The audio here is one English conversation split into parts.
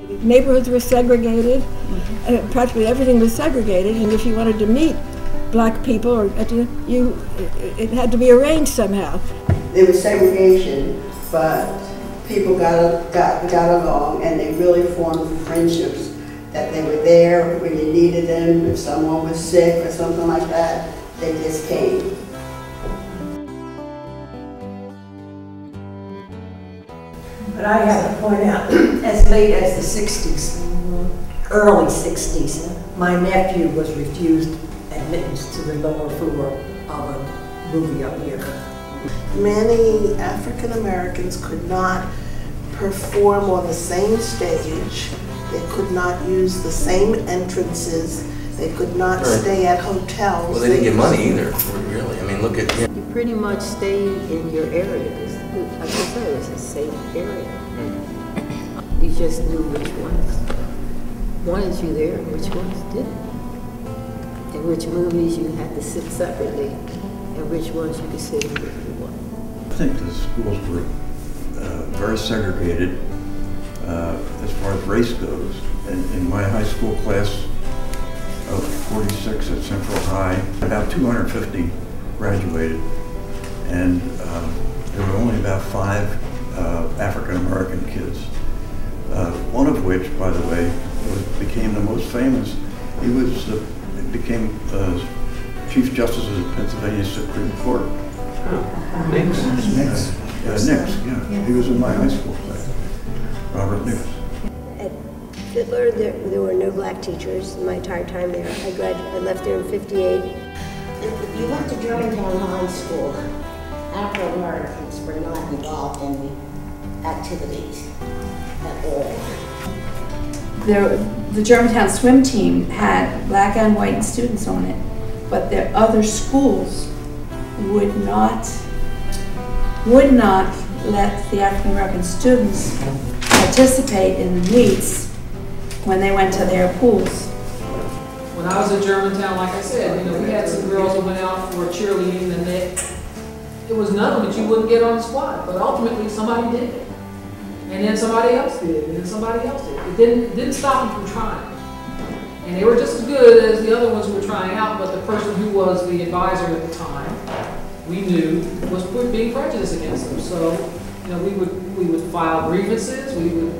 Neighborhoods were segregated, practically everything was segregated, and if you wanted to meet black people, or it had to be arranged somehow. There was segregation, but people got along, and they really formed friendships. That they were there when you needed them. If someone was sick or something like that, they just came. But I have to point out, as late as the 60s, early 60s, my nephew was refused admittance to the lower floor of a movie up here. Many African Americans could not perform on the same stage. They could not use the same entrances. They could not stay at hotels. Well, they didn't get money either, really. I mean, look at... You pretty much stayed in your area. Like I said, it was a safe area. You just knew which ones wanted you there and which ones didn't. And which movies you had to sit separately and which ones you could sit in if you wanted. I think the schools were very segregated as far as race goes. In my high school class of 46 at Central High, about 250 graduated, and there were only about 5 African American kids. One of which, by the way, became the most famous. He became Chief Justice of the Pennsylvania Supreme Court. Nix. Nix, yeah. He was in my high school class. Robert Nix. At Fiddler, there were no black teachers in my entire time there. I left there in '58. If you went to Germantown High School, African Americans were not involved in the activities at all. The Germantown swim team had black and white students on it, but their other schools would not let the African American students participate in the meets when they went to their pools. When I was at Germantown, like I said, we had some girls that went out for cheerleading, and it was known that you wouldn't get on the squad, but ultimately somebody did. And then somebody else did, and then somebody else did. It didn't stop them from trying. And they were just as good as the other ones who were trying out, but the person who was the advisor at the time, we knew, was being prejudiced against them. So, we would file grievances, we would,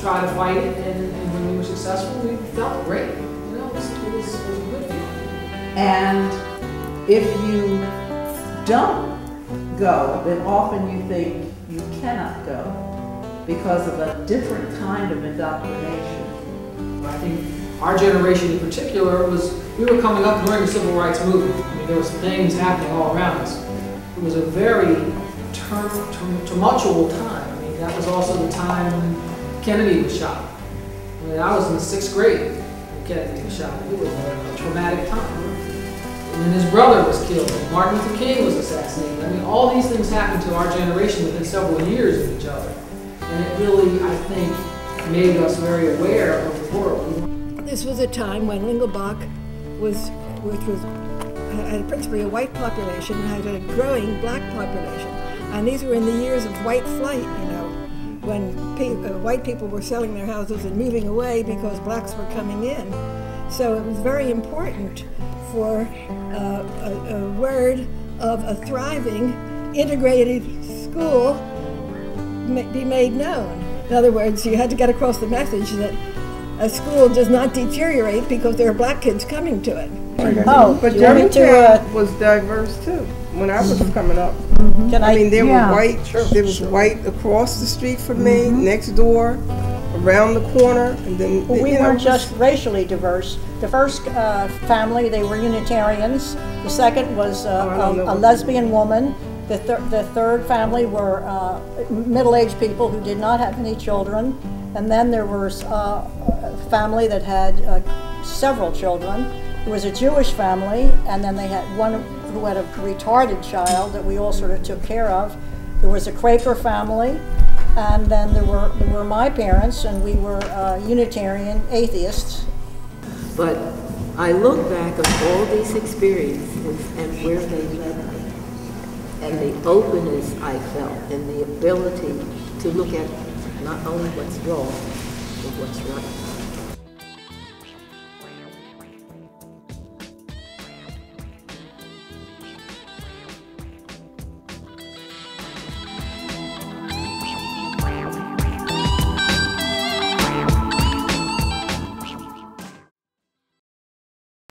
try to fight it, and when we were successful, we felt great. It was a good feeling. And if you don't go, then often you think you cannot go because of a different kind of indoctrination. I think our generation in particular we were coming up during the Civil Rights Movement. I mean, there was things happening all around us. It was a very tumultuous time. I mean, that was also the time when Kennedy was shot. I mean, I was in the 6th grade when Kennedy was shot. It was a traumatic time. And then his brother was killed, and Martin Luther King was assassinated. I mean, all these things happened to our generation within several years of each other. And it really, I think, made us very aware of the world. This was a time when Lingelbach had principally a white population, had a growing black population. And these were in the years of white flight, when white people were selling their houses and moving away because blacks were coming in. So it was very important for a word of a thriving, integrated school be made known. In other words, you had to get across the message that a school does not deteriorate because there are black kids coming to it. But Germantown was diverse too. When I was coming up, there were white. There was white across the street from me, next door, around the corner, and then we weren't just racially diverse. The first family, they were Unitarians. The second was a lesbian woman. The third family were middle-aged people who did not have any children. And then there was a family that had several children. It was a Jewish family, and then they had one who had a retarded child that we all sort of took care of. There was a Quaker family, and then there were my parents, and we were Unitarian atheists. But I look back at all these experiences and where they led me, and the openness I felt, and the ability to look at not only what's wrong, of what's right.